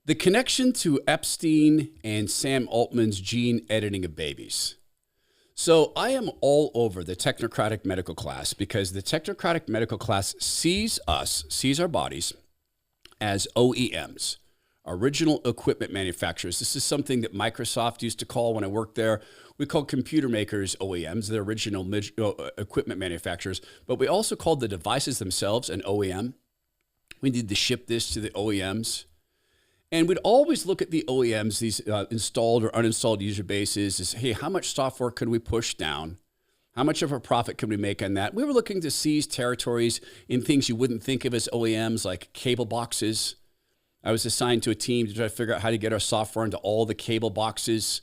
The connection to Epstein and Sam Altman's gene editing of babies. So I am all over the technocratic medical class because the technocratic medical class sees our bodies as OEMs, original equipment manufacturers. This is something that Microsoft used to call, when I worked there, we called computer makers OEMs, the original equipment manufacturers, but we also called the devices themselves an OEM. We need to ship this to the OEMs. And we'd always look at the OEMs, these installed or uninstalled user bases, as, hey, how much software could we push down? How much of a profit could we make on that? We were looking to seize territories in things you wouldn't think of as OEMs, like cable boxes. I was assigned to a team to try to figure out how to get our software into all the cable boxes.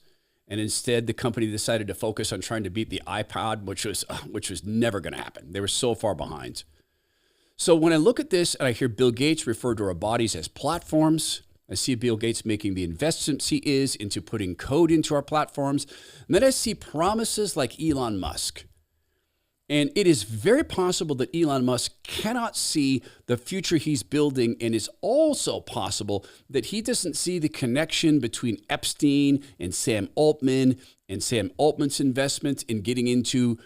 And instead, the company decided to focus on trying to beat the iPod, which was never going to happen. They were so far behind. So when I look at this and I hear Bill Gates refer to our bodies as platforms, I see Bill Gates making the investments he is into putting code into our platforms. And then I see promises like Elon Musk. And it is very possible that Elon Musk cannot see the future he's building, and it's also possible that he doesn't see the connection between Epstein and Sam Altman's investment in getting into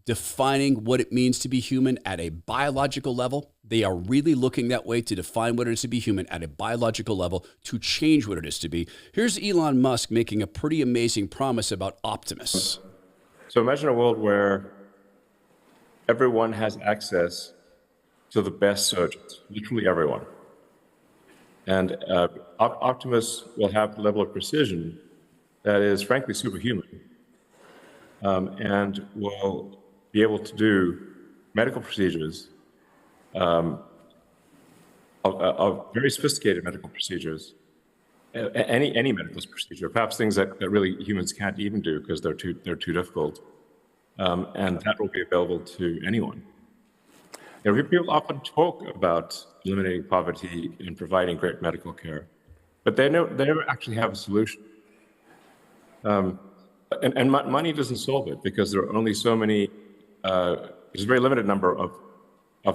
defining what it means to be human at a biological level. They are really looking that way to define what it is to be human at a biological level, to change what it is to be. Here's Elon Musk making a pretty amazing promise about Optimus. So imagine a world where everyone has access to the best surgeons, literally everyone. And Optimus will have a level of precision that is frankly superhuman, and will be able to do medical procedures, of very sophisticated medical procedures, any medical procedure, perhaps things that really humans can't even do because they're too difficult. And that will be available to anyone. You know, people often talk about eliminating poverty and providing great medical care, but they never actually have a solution. And money doesn't solve it because there are only so many, there's a very limited number of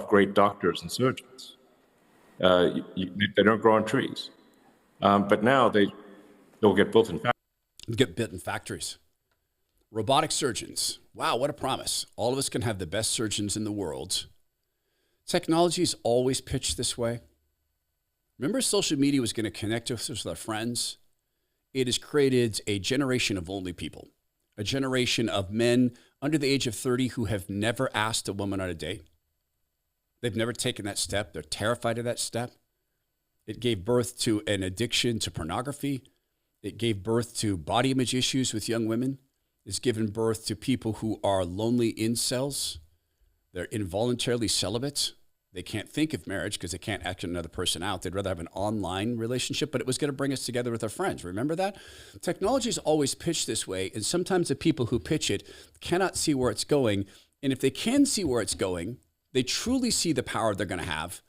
great doctors and surgeons. They don't grow on trees. But now they'll get built in factories. Get built in factories. Robotic surgeons. Wow, what a promise. All of us can have the best surgeons in the world. Technology is always pitched this way. Remember, social media was going to connect us with our friends? It has created a generation of lonely people, a generation of men under the age of 30 who have never asked a woman on a date. They've never taken that step. They're terrified of that step. It gave birth to an addiction to pornography. It gave birth to body image issues with young women. It's given birth to people who are lonely incels. They're involuntarily celibate. They can't think of marriage because they can't act another person out. They'd rather have an online relationship, but it was going to bring us together with our friends. Remember that? Technology is always pitched this way, and sometimes the people who pitch it cannot see where it's going. And if they can see where it's going, they truly see the power they're going to have.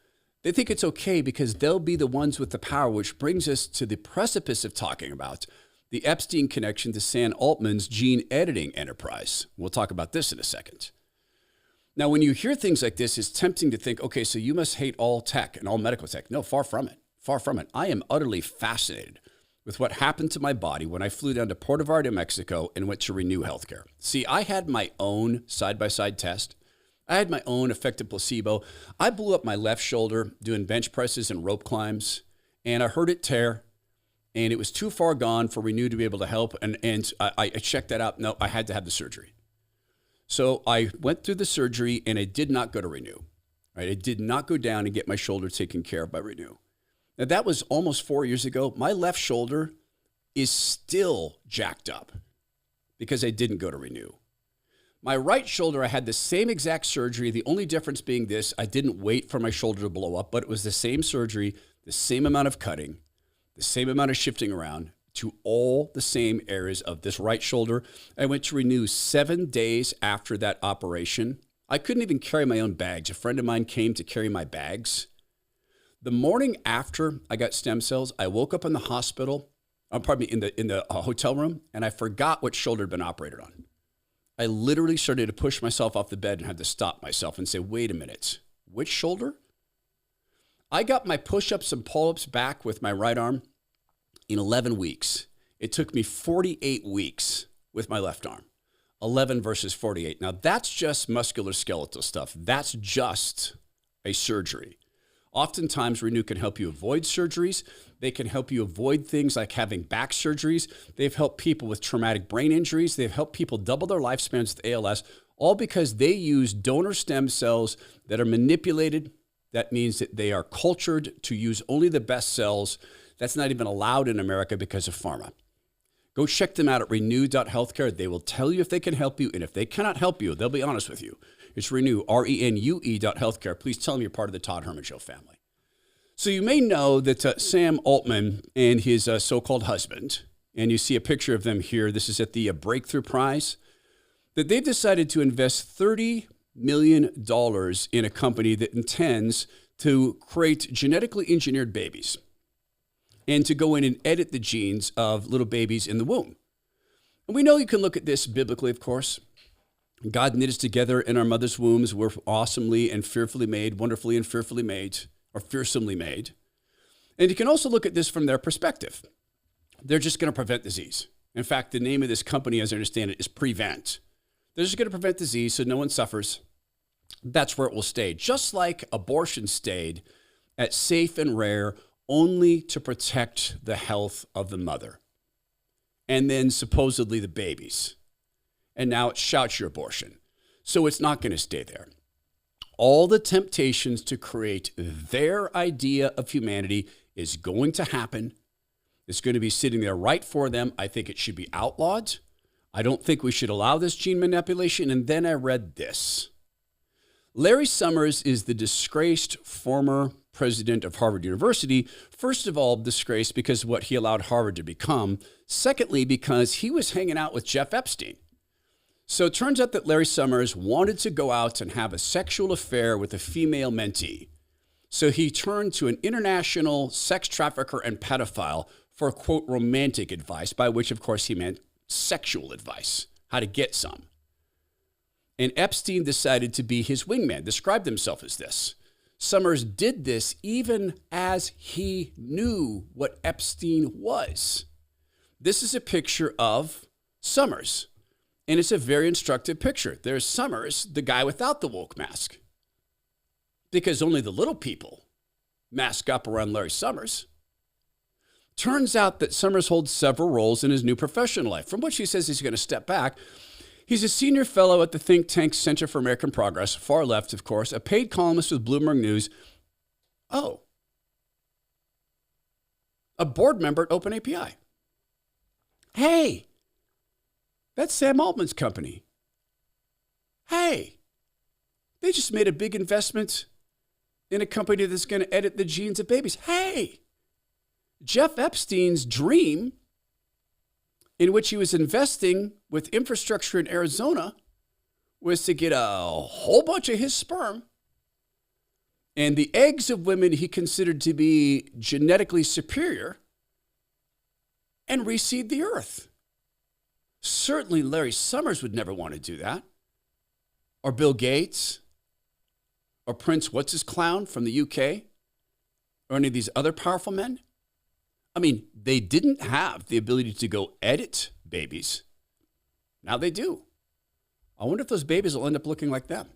They think it's okay because they'll be the ones with the power, which brings us to the precipice of talking about the Epstein connection to Sam Altman's gene editing enterprise. We'll talk about this in a second. Now, when you hear things like this, it's tempting to think, okay, so you must hate all tech and all medical tech. No, far from it. Far from it. I am utterly fascinated with what happened to my body when I flew down to Puerto Vallarta, Mexico, and went to Renew Healthcare. See, I had my own side-by-side test. I had my own effective placebo. I blew up my left shoulder doing bench presses and rope climbs, and I heard it tear. And it was too far gone for Renew to be able to help. And I checked that out. No, I had to have the surgery. So I went through the surgery and I did not go to Renew. Right? I did not go down and get my shoulder taken care of by Renew. Now that was almost 4 years ago. My left shoulder is still jacked up because I didn't go to Renew. My right shoulder, I had the same exact surgery. The only difference being this, I didn't wait for my shoulder to blow up, but it was the same surgery, the same amount of cutting, the same amount of shifting around to all the same areas of this right shoulder. I went to Renew 7 days after that operation. I couldn't even carry my own bags. A friend of mine came to carry my bags. The morning after I got stem cells, I woke up in the hospital, in the hotel room, and I forgot what shoulder had been operated on. I literally started to push myself off the bed and had to stop myself and say, wait a minute, which shoulder? I got my push-ups and pull-ups back with my right arm in 11 weeks. It took me 48 weeks with my left arm. 11 versus 48. Now, that's just musculoskeletal stuff. That's just a surgery. Oftentimes, Renew can help you avoid surgeries. They can help you avoid things like having back surgeries. They've helped people with traumatic brain injuries. They've helped people double their lifespans with ALS, all because they use donor stem cells that are manipulated. That means that they are cultured to use only the best cells. That's not even allowed in America because of pharma. Go check them out at renew.healthcare. They will tell you if they can help you, and if they cannot help you, they'll be honest with you. It's Renew, RENUE.healthcare. Please tell them you're part of the Todd Herman Show family. So you may know that Sam Altman and his so-called husband, and you see a picture of them here. This is at the Breakthrough Prize, that they've decided to invest $30 million in a company that intends to create genetically engineered babies and to go in and edit the genes of little babies in the womb. And we know you can look at this biblically, of course. God knit us together in our mother's wombs. We're awesomely and fearfully made, wonderfully and fearfully made, or fearsomely made. And you can also look at this from their perspective. They're just going to prevent disease. In fact, the name of this company, as I understand it, is Prevent. They're just going to prevent disease so no one suffers. That's where it will stay. Just like abortion stayed at safe and rare only to protect the health of the mother. And then supposedly the babies. And now it shouts your abortion. So it's not going to stay there. All the temptations to create their idea of humanity is going to happen. It's going to be sitting there right for them. I think it should be outlawed. I don't think we should allow this gene manipulation. And then I read this. Larry Summers is the disgraced former president of Harvard University. First of all, disgraced because of what he allowed Harvard to become. Secondly, because he was hanging out with Jeff Epstein. So it turns out that Larry Summers wanted to go out and have a sexual affair with a female mentee. So he turned to an international sex trafficker and pedophile for, quote, romantic advice, by which, of course, he meant sexual advice, how to get some. And Epstein decided to be his wingman, described himself as this. Summers did this even as he knew what Epstein was. This is a picture of Summers. And it's a very instructive picture. There's Summers, the guy without the woke mask. Because only the little people mask up around Larry Summers. Turns out that Summers holds several roles in his new professional life, from which he says he's going to step back. He's a senior fellow at the think tank Center for American Progress, far left, of course, a paid columnist with Bloomberg News. Oh, a board member at OpenAPI. Hey, that's Sam Altman's company. Hey, they just made a big investment in a company that's going to edit the genes of babies. Hey, Jeff Epstein's dream, in which he was investing with infrastructure in Arizona, was to get a whole bunch of his sperm and the eggs of women he considered to be genetically superior and reseed the earth. Certainly Larry Summers would never want to do that. Or Bill Gates. Or Prince What's-His-Clown from the UK. Or any of these other powerful men. I mean, they didn't have the ability to go edit babies. Now they do. I wonder if those babies will end up looking like them.